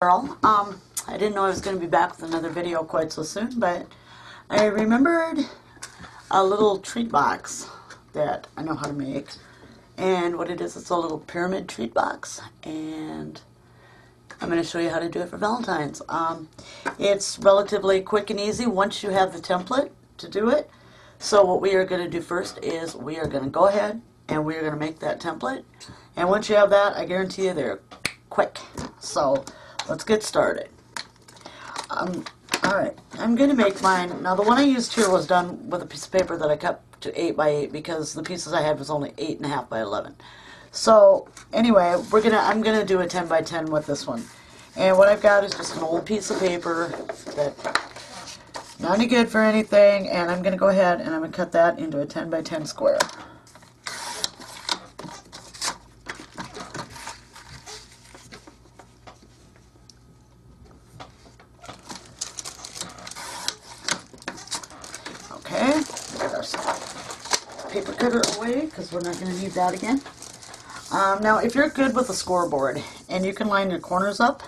Girl. I didn't know I was going to be back with another video quite so soon, but I remembered a little treat box that I know how to make. And what it is, it's a little pyramid treat box, and I'm going to show you how to do it for Valentine's. It's relatively quick and easy once you have the template to do it. So what we are going to do first is we are going to go ahead and we are going to make that template. And once you have that, I guarantee you they're quick. So let's get started. Alright, I'm going to make mine. Now the one I used here was done with a piece of paper that I cut to 8 by 8 because the pieces I had was only 8.5 by 11. So anyway, I'm gonna do a 10 by 10 with this one. And what I've got is just an old piece of paper that's not any good for anything, and I'm gonna go ahead and I'm gonna cut that into a 10 by 10 square. Okay, get our paper cutter away because we're not going to need that again. Now, if you're good with a scoreboard and you can line your corners up,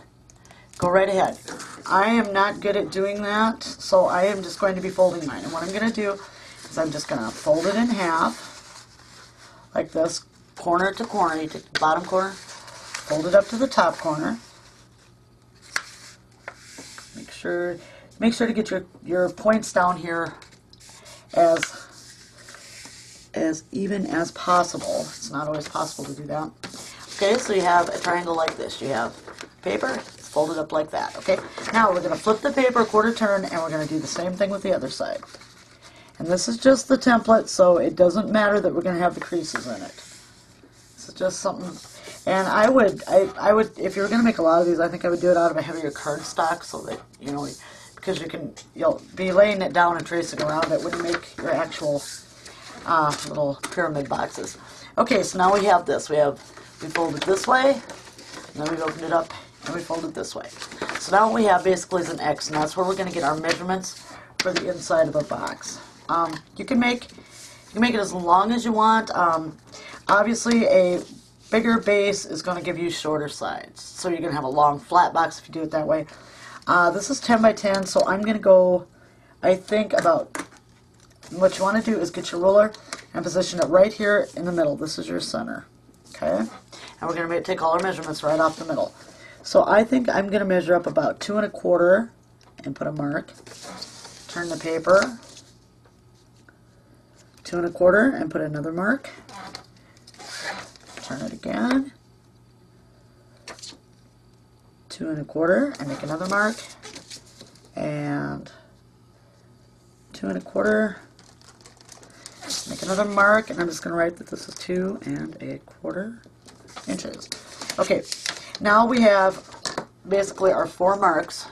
go right ahead. I am not good at doing that, so I am just going to be folding mine. And what I'm going to do is I'm just going to fold it in half, like this, corner to corner. You take the bottom corner, fold it up to the top corner. Make sure to get your points down here as even as possible. It's not always possible to do that. Okay, so you have a triangle like this. You have paper, it's folded up like that. Okay, now we're going to flip the paper a quarter turn and we're going to do the same thing with the other side. And this is just the template, so it doesn't matter that we're going to have the creases in it. This is just something. And I would, if you were going to make a lot of these, I think I would do it out of a heavier cardstock so that, you know, because you'll be laying it down and tracing around it when you make your actual little pyramid boxes. Okay, so now we have this. We fold it this way, and then we opened it up and we fold it this way. So now what we have basically is an X, and that's where we're going to get our measurements for the inside of a box. You can make it as long as you want. Obviously, a bigger base is going to give you shorter sides, so you're going to have a long flat box if you do it that way. This is 10 by 10, so I'm going to go, I think, about. What you want to do is get your ruler and position it right here in the middle. This is your center. Okay? And we're going to take all our measurements right off the middle. So I think I'm going to measure up about 2 1/4 and put a mark. Turn the paper. 2 1/4 and put another mark. Turn it again. 2 1/4 and make another mark. And 2 1/4. Make another mark, and I'm just going to write that this is 2 1/4 inches. Okay, now we have basically our 4 marks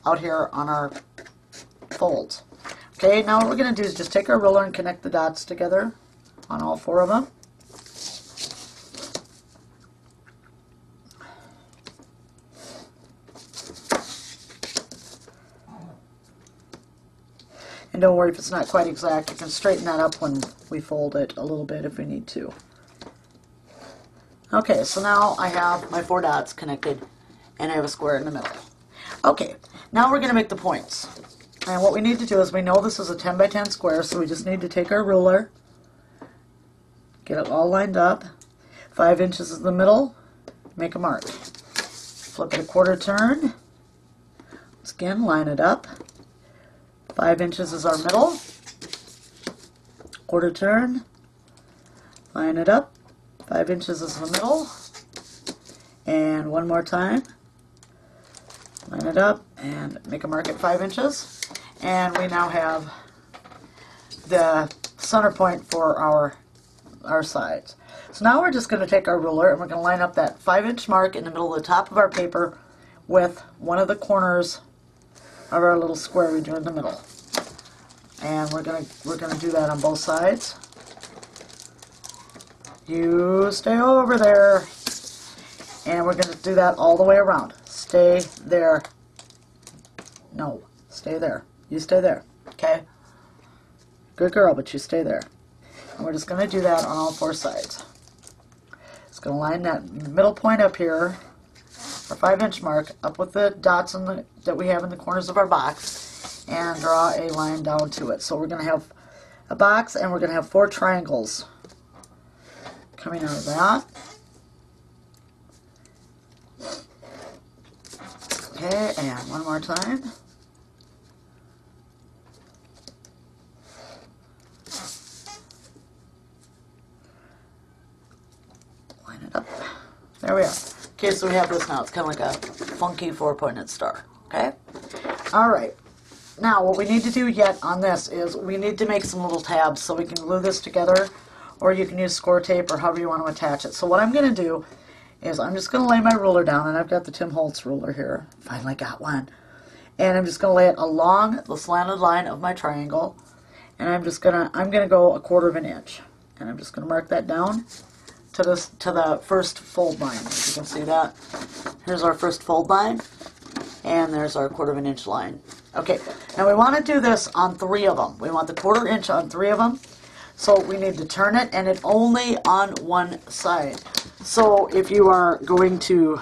out here on our folds. Okay, now what we're going to do is just take our ruler and connect the dots together on all 4 of them. And don't worry if it's not quite exact. You can straighten that up when we fold it a little bit if we need to. Okay, so now I have my 4 dots connected and I have a square in the middle. Okay, now we're going to make the points. And what we need to do is we know this is a 10 by 10 square, so we just need to take our ruler, get it all lined up. 5 inches is the middle, make a mark. Flip it a quarter turn. Once again, line it up. 5 inches is our middle. Quarter turn. Line it up. 5 inches is the middle. And one more time. Line it up and make a mark at 5 inches. And we now have the center point for our sides. So now we're just going to take our ruler and we're going to line up that 5-inch mark in the middle of the top of our paper with one of the corners of our little square we drew in the middle. And we're gonna do that on both sides. You stay over there. And we're gonna do that all the way around. Stay there. No, stay there. You stay there. Okay? Good girl, but you stay there. And we're just gonna do that on all 4 sides. Just gonna line that middle point up here our 5-inch mark up with the dots that we have in the corners of our box and draw a line down to it. So we're going to have a box and we're going to have 4 triangles coming out of that. Okay, and one more time. Line it up. There we are. Okay, so we have this now. It's kind of like a funky 4-pointed star. Okay? Alright. Now, what we need to do yet on this is we need to make some little tabs so we can glue this together, or you can use score tape or however you want to attach it. So what I'm going to do is I'm just going to lay my ruler down, and I've got the Tim Holtz ruler here. Finally got one. And I'm just going to lay it along the slanted line of my triangle, and I'm going to go 1/4 inch. And I'm just going to mark that down to the first fold line. If you can see that. Here's our first fold line, and there's our 1/4 inch line. Okay, now we want to do this on 3 of them. We want the 1/4 inch on 3 of them. So we need to turn it, and it only on one side. So if you are going to,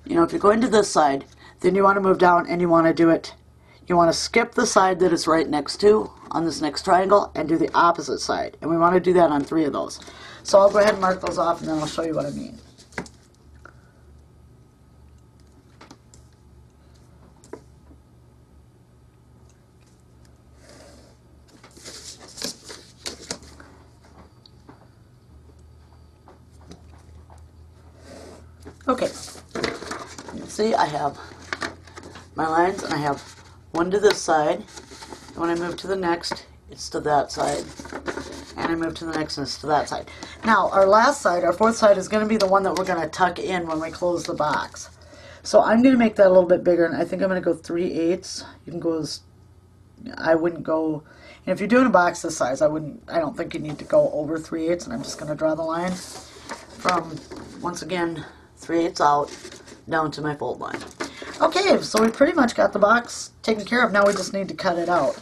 if you're going to this side, then you want to move down and you want to do it. You want to skip the side that it's right next to on this next triangle and do the opposite side. And we want to do that on 3 of those. So I'll go ahead and mark those off, and then I'll show you what I mean. Okay, you see I have my lines, and I have one to this side, and when I move to the next, it's to that side, and I move to the next, and it's to that side. Now, our last side, our 4th side, is going to be the one that we're going to tuck in when we close the box. So I'm going to make that a little bit bigger, and I think I'm going to go 3/8. You can go as, I wouldn't go, and if you're doing a box this size, I don't think you need to go over 3/8, and I'm just going to draw the line from, once again, 3/8 out, down to my fold line. Okay, so we pretty much got the box taken care of. Now we just need to cut it out.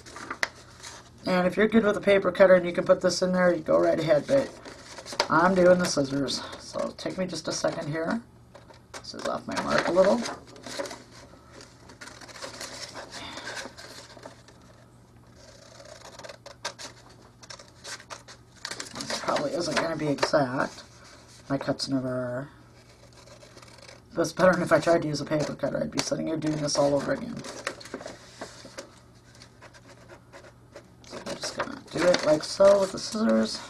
And if you're good with a paper cutter and you can put this in there, you go right ahead, but I'm doing the scissors. So take me just a second here. This is off my mark a little. This probably isn't going to be exact. My cuts never are. But it's better than if I tried to use a paper cutter. I'd be sitting here doing this all over again. So I'm just going to do it like so with the scissors.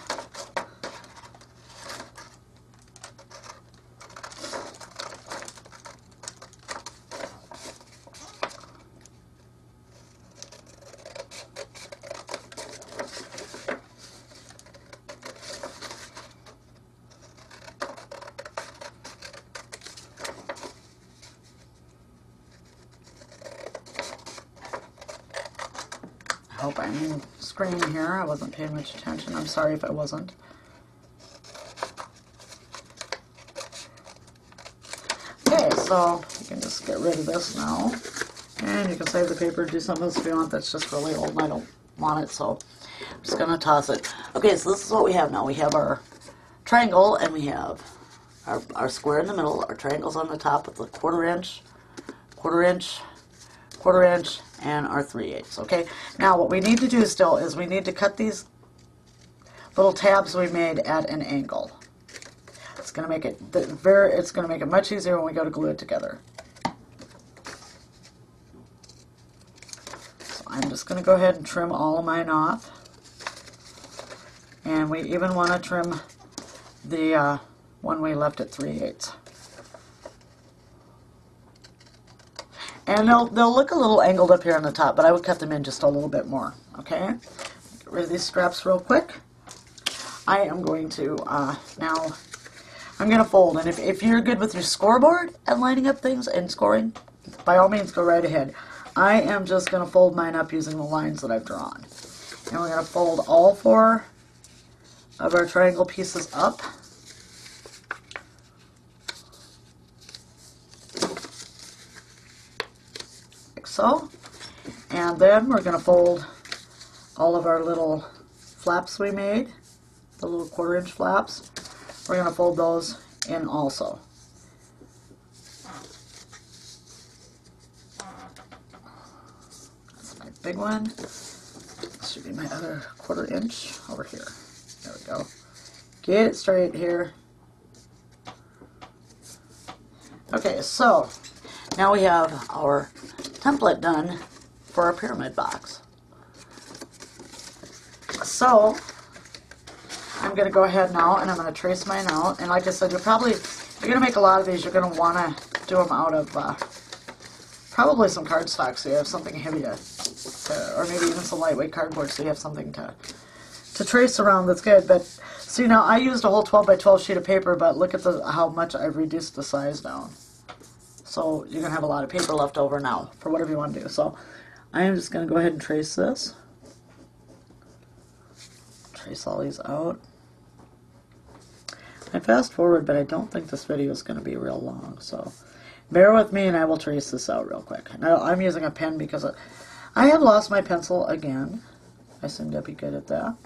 I hope I'm in screen here. I wasn't paying much attention. I'm sorry if I wasn't. Okay, so you can just get rid of this now. And you can save the paper, do something else if you want. That's just really old and I don't want it, so I'm just going to toss it. Okay, so this is what we have now. We have our triangle, and we have our square in the middle, our triangles on the top with the 1/4 inch, 1/4 inch, 1/4 inch, and our 3/8. Okay, now what we need to do still is we need to cut these little tabs we made at an angle. It's going to make it much easier when we go to glue it together. So I'm just going to go ahead and trim all of mine off, and we even want to trim the one we left at 3/8. And they'll look a little angled up here on the top, but I would cut them in just a little bit more, okay? Get rid of these scraps real quick. I am going to, now, I'm going to fold. And if you're good with your scoreboard and lining up things and scoring, by all means, go right ahead. I am just going to fold mine up using the lines that I've drawn. And we're going to fold all 4 of our triangle pieces up. So, and then we're going to fold all of our little flaps we made, the little 1/4 inch flaps. We're going to fold those in also. big one. This should be my other 1/4 inch over here. There we go. Get it straight here. Okay, so now we have our template done for our pyramid box. So I'm going to go ahead now and I'm going to trace mine out. And like I said, if you're going to make a lot of these, you're going to want to do them out of probably some cardstock, so you have something heavy or maybe even some lightweight cardboard, so you have something to trace around that's good. But see, now I used a whole 12 by 12 sheet of paper, but look at how much I've reduced the size down. So you're going to have a lot of paper left over now for whatever you want to do. So I am just going to go ahead and trace this. Trace all these out. I fast forward, but I don't think this video is going to be real long, so bear with me and I will trace this out real quick. Now I'm using a pen because I have lost my pencil again. I seem to be good at that.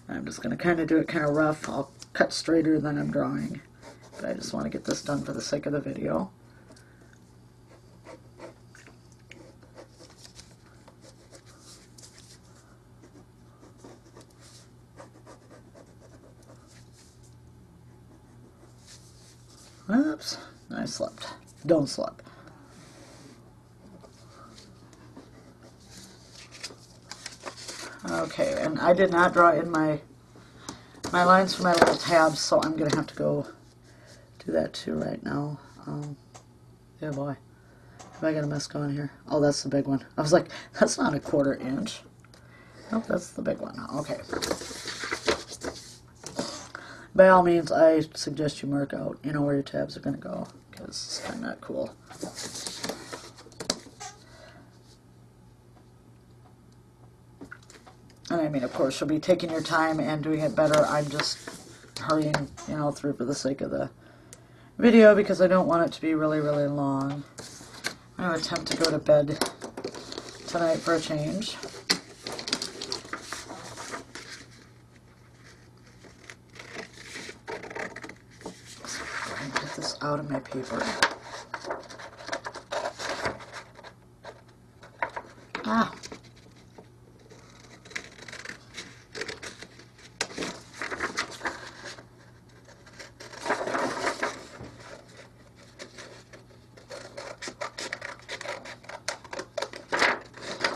I'm just going to kind of do it kind of rough. I'll cut straighter than I'm drawing, but I just want to get this done for the sake of the video. Oops, I slipped. Don't slip. Okay, and I did not draw in my lines for my little tabs, so I'm going to have to go do that too right now. Yeah, boy. Have I got a mess going here? Oh, that's the big one. I was like, that's not a 1/4 inch. Nope, that's the big one. Okay. By all means, I suggest you mark out, you know, where your tabs are going to go, because it's kind of not cool. And I mean, of course, you'll be taking your time and doing it better. I'm just hurrying, you know, through for the sake of the video because I don't want it to be really, really long. I'm going to attempt to go to bed tonight for a change. Get this out of my paper. Ah.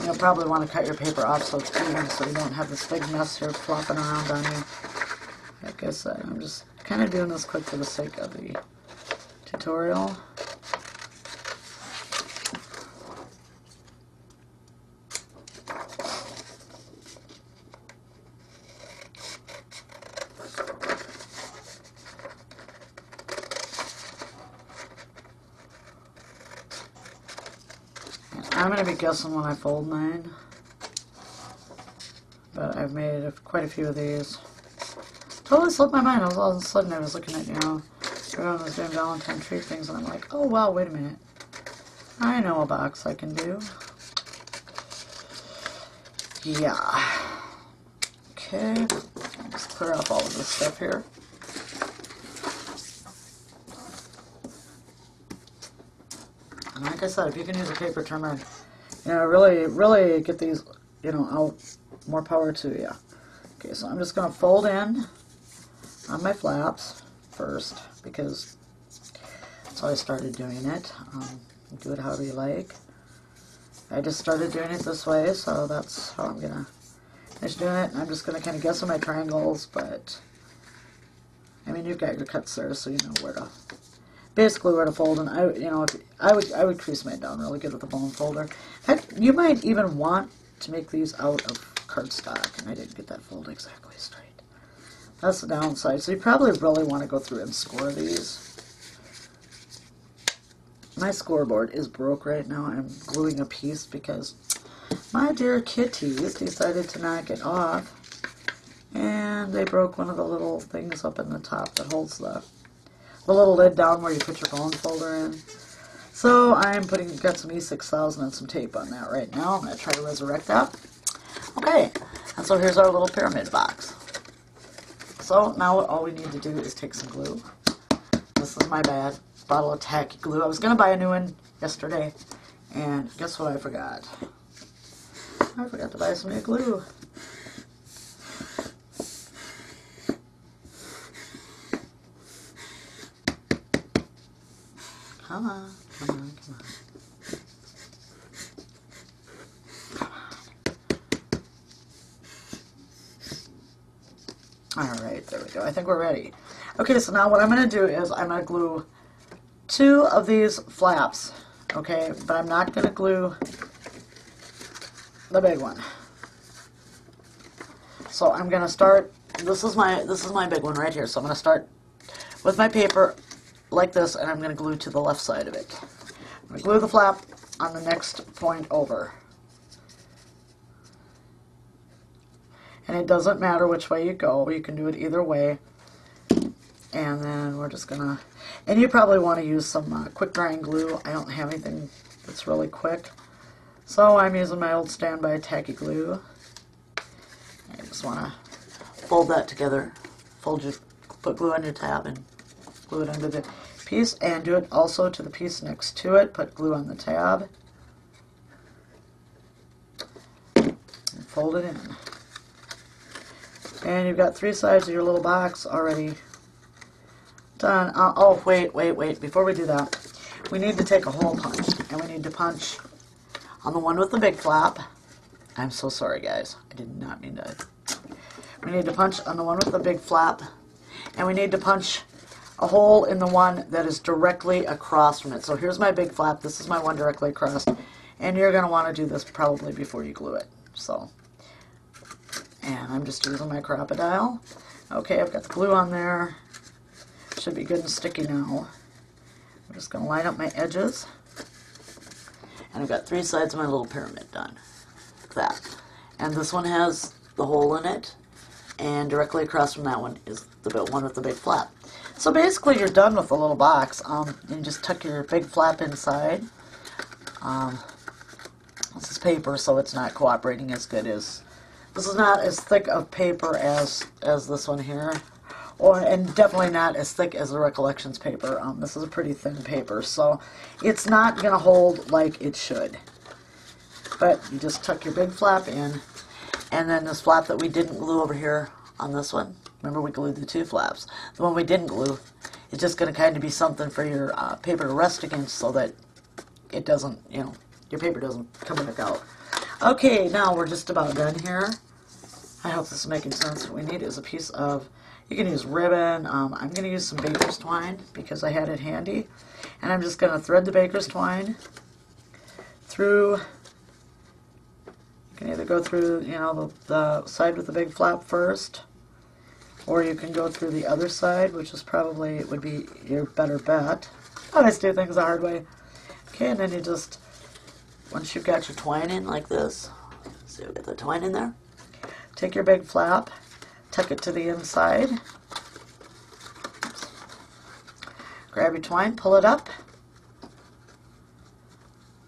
You'll probably want to cut your paper off so it's even, so you don't have this big mess here flopping around on you. Like I said, I'm just kind of doing this quick for the sake of the tutorial. I'm going to be guessing when I fold mine, but I've made quite a few of these. Totally slipped my mind. All of a sudden I was looking at, you know, everyone was doing Valentine tree things, and I'm like, oh wow, wait a minute. I know a box I can do. Yeah. Okay, I'll just clear up all of this stuff here. And like I said, if you can use a paper trimmer, you know, really get these, you know, out, more power to you. Okay, so I'm just going to fold in on my flaps first, because that's how I started doing it. Do it however you like. I just started doing it this way, so that's how I'm going to finish doing it. And I'm just going to kind of guess on my triangles, but I mean, you've got your cuts there, so you know where to, basically where to fold. And I, you know, I would crease mine down really good with a bone folder. In fact, you might even want to make these out of cardstock, and I didn't get that fold exactly straight. That's the downside. So you probably really want to go through and score these. My scoreboard is broke right now. I'm gluing a piece because my dear kitties decided to knock it off, and they broke one of the little things up in the top that holds the little lid down where you put your bone folder in. So I'm got some E6000 and some tape on that right now. I'm going to try to resurrect that. Okay, and so here's our little pyramid box. So now all we need to do is take some glue. this is my bad. Bottle of tacky glue. I was going to buy a new one yesterday, and guess what I forgot? I forgot to buy some new glue. Come on, come on, come on. Alright, there we go. I think we're ready. Okay, so now what I'm going to do is I'm going to glue 2 of these flaps, okay, but I'm not going to glue the big one. So I'm going to start, this is my big one right here, so I'm going to start with my paper like this, and I'm going to glue to the left side of it. I'm going to glue the flap on the next point over. And it doesn't matter which way you go, you can do it either way. And then we're just gonna, and you probably want to use some quick drying glue. I don't have anything that's really quick, so I'm using my old standby tacky glue. I just want to fold that together, put glue on your tab and glue it under the piece, and do it also to the piece next to it. Put glue on the tab and fold it in. And you've got 3 sides of your little box already done. Oh, wait. Before we do that, we need to take a hole punch. And we need to punch on the one with the big flap. I'm so sorry, guys. I did not mean to. We need to punch on the one with the big flap. And we need to punch a hole in the one that is directly across from it. So here's my big flap. This is my one directly across. And you're going to want to do this probably before you glue it. So. And I'm just using my crocodile. Okay, I've got the glue on there. Should be good and sticky now. I'm just going to line up my edges. And I've got 3 sides of my little pyramid done. Like that. And this one has the hole in it. And directly across from that one is the one with the big flap. So basically you're done with the little box. You just tuck your big flap inside. This is paper, so it's not cooperating as good as... This is not as thick of paper as this one here, and definitely not as thick as the Recollections paper. This is a pretty thin paper, so it's not going to hold like it should. But you just tuck your big flap in, and then this flap that we didn't glue over here on this one, remember we glued the 2 flaps. The one we didn't glue, it's just going to kind of be something for your paper to rest against so that it doesn't, your paper doesn't come back out. Okay, now we're just about done here. I hope this is making sense. What we need is a piece of, you can use ribbon. I'm going to use some baker's twine because I had it handy. And I'm just going to thread the baker's twine through, you can either go through, the side with the big flap first, or you can go through the other side, which is probably, would be your better bet. I always do things the hard way. Okay, and then you just, once you've got your twine in like this, so you'll get the twine in there, take your big flap, tuck it to the inside, grab your twine, pull it up,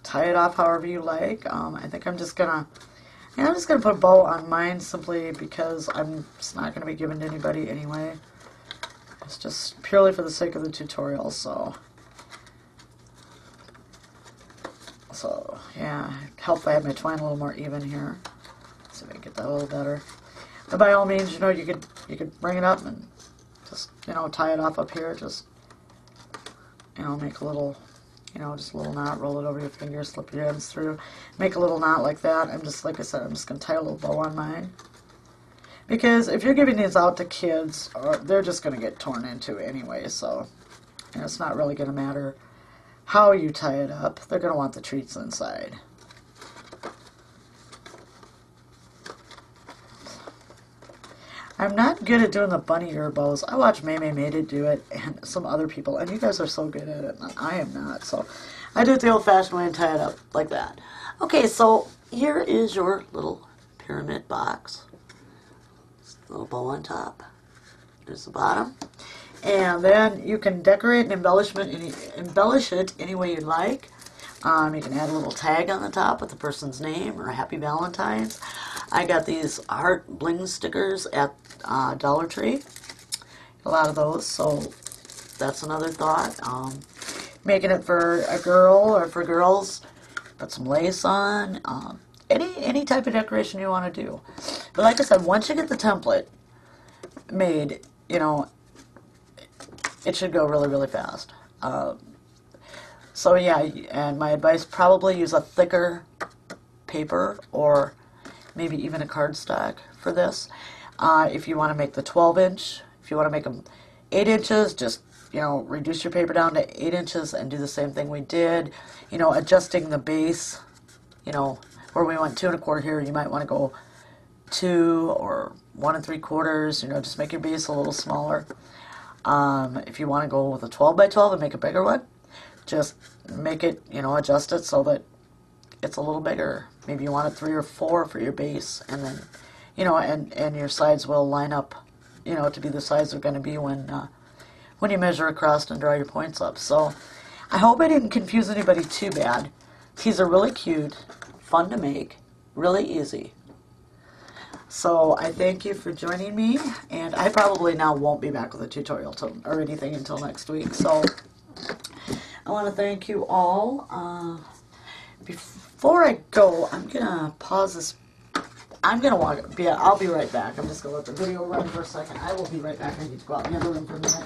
tie it off however you like. I think I'm just gonna put a bow on mine simply because it's not gonna be given to anybody anyway. It's just purely for the sake of the tutorial, so yeah, help if I have my twine a little more even here. Let's see if I can get that a little better. But by all means, you could bring it up and just, tie it off up here. Just, make a little, just a little knot, roll it over your finger, slip your ends through, make a little knot like that. Like I said, I'm just going to tie a little bow on mine. Because if you're giving these out to kids, they're just going to get torn into anyway, so it's not really going to matter how you tie it up. They're going to want the treats inside. I'm not good at doing the bunny ear bows. I watch May Made It do it and some other people, and you guys are so good at it, and I am not. So I do it the old-fashioned way and tie it up like that. Okay, so here is your little pyramid box. Little bow on top. There's the bottom. And then you can decorate and embellish it any way you like. You can add a little tag on the top with the person's name or Happy Valentine's. I got these heart bling stickers at Dollar Tree. A lot of those. So That's another thought. Making it for a girl or for girls, put some lace on. Any type of decoration you want to do. But like I said, once you get the template made, you know, it should go really, really fast. So yeah, and my advice, probably use a thicker paper or maybe even a cardstock for this. If you want to make the 12-inch, if you want to make them 8 inches, just, you know, reduce your paper down to 8 inches and do the same thing we did. You know, adjusting the base, you know, where we went 2 1/4 here, you might want to go 2 or 1 3/4, you know, just make your base a little smaller. If you want to go with a 12 by 12 and make a bigger one, just make it, you know, adjust it so that it's a little bigger. Maybe you want it 3 or 4 for your base, and then, you know, and your sides will line up, you know, to be the size they're going to be when you measure across and draw your points up. So I hope I didn't confuse anybody too bad. These are really cute, fun to make, really easy. So I thank you for joining me, and I probably now won't be back with a tutorial or anything until next week. So I want to thank you all. Before I go, I'm gonna pause this. I'm gonna walk. Yeah, I'll be right back. I'm just gonna let the video run for a second. I will be right back. I need to go out in the other room for a minute.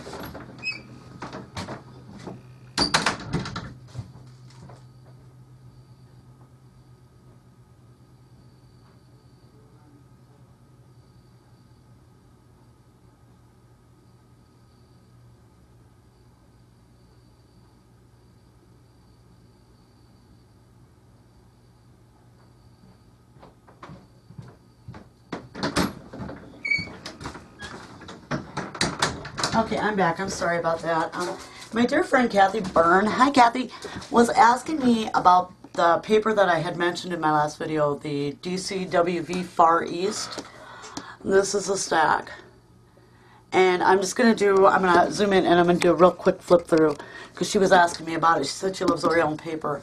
Okay, I'm back. I'm sorry about that. My dear friend Kathy Byrne, hi Kathy, was asking me about the paper that I had mentioned in my last video, the DCWV Far East. This is a stack. And I'm just going to zoom in and I'm going to do a real quick flip through because she was asking me about it. She said she loves Oriole paper.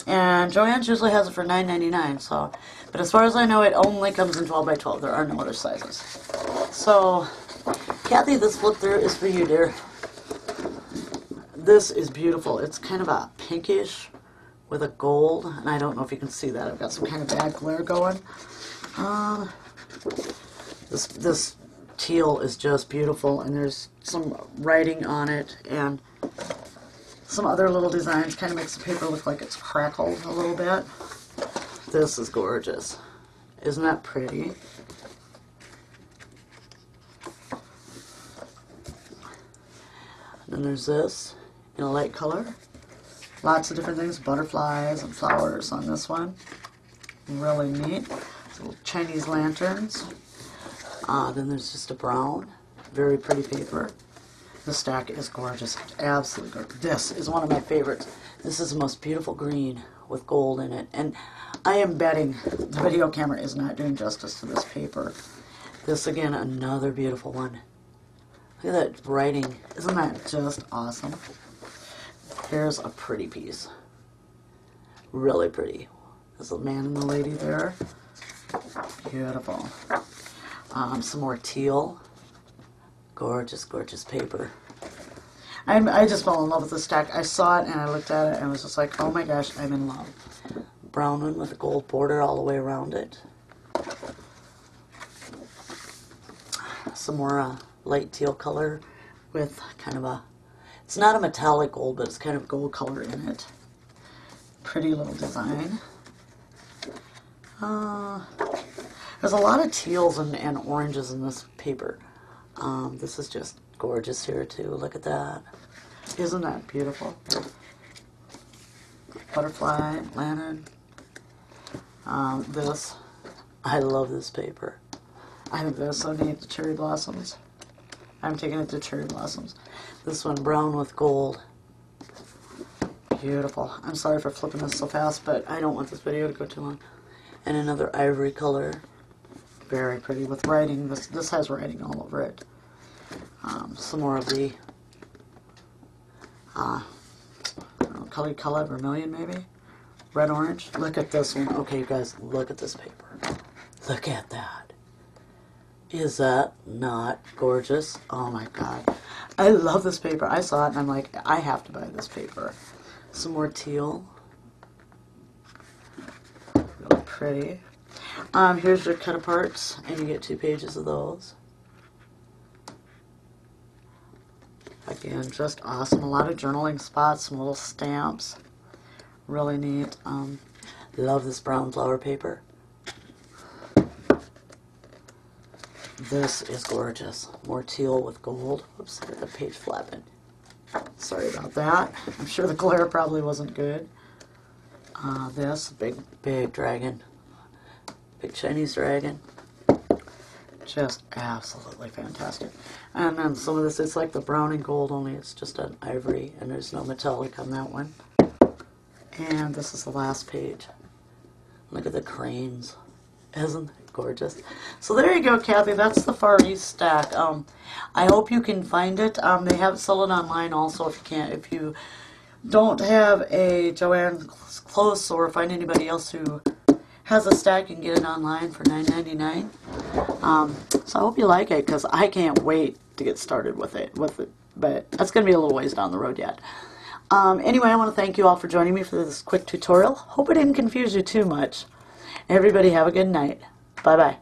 And Joann's usually has it for $9.99. So, but as far as I know, it only comes in 12 by 12. There are no other sizes. So, Kathy, this flip through is for you, dear. This is beautiful. It's kind of a pinkish with a gold, and I don't know if you can see that. I've got some kind of bad glare going. This teal is just beautiful, and there's some writing on it, and some other little designs. Kind of makes the paper look like it's crackled a little bit. This is gorgeous. Isn't that pretty? And there's this in a light color. Lots of different things, butterflies and flowers on this one. Really neat. Little Chinese lanterns. Then there's just a brown, very pretty paper. The stack is gorgeous, absolutely gorgeous. This is one of my favorites. This is the most beautiful green with gold in it. And I am betting the video camera is not doing justice to this paper. This, again, another beautiful one. Look at that writing. Isn't that just awesome? Here's a pretty piece. Really pretty. There's a man and the lady there. Beautiful. Some more teal. Gorgeous, gorgeous paper. I just fell in love with this stack. I saw it and I looked at it and I was just like, oh my gosh, I'm in love. Brown one with a gold border all the way around it. Some more light teal color with kind of a, it's not a metallic gold, but it's kind of gold color in it. Pretty little design. There's a lot of teals and oranges in this paper. This is just gorgeous here too. Look at that. Isn't that beautiful? Butterfly, lantern. This. I love this paper. I think that's so neat. The cherry blossoms. I'm taking it to cherry blossoms. This one, brown with gold. Beautiful. I'm sorry for flipping this so fast, but I don't want this video to go too long. And another ivory color. Very pretty with writing. This has writing all over it. Some more of the color vermilion maybe. Red orange. Look at this one. Okay, you guys, look at this paper. Look at that. Is that not gorgeous? Oh my god. I love this paper. I saw it and I'm like, I have to buy this paper. Some more teal. Really pretty. Here's your cut aparts, and you get 2 pages of those. Again, just awesome. A lot of journaling spots, some little stamps. Really neat. Love this brown flower paper. This is gorgeous. More teal with gold. Oops, I got the page flapping. Sorry about that. I'm sure the glare probably wasn't good. This big dragon. Big Chinese dragon. Just absolutely fantastic. And then some of this, it's like the brown and gold, only it's just an ivory, and there's no metallic on that one. And this is the last page. Look at the cranes. Isn't it gorgeous? So there you go, Kathy. That's the Far East stack. I hope you can find it. They have it sold online also if you don't have a Joanne close or find anybody else who has a stack, you can get it online for $9.99. So I hope you like it, because I can't wait to get started with it. But that's going to be a little ways down the road yet. Anyway, I want to thank you all for joining me for this quick tutorial. Hope it didn't confuse you too much. Everybody have a good night. Bye-bye.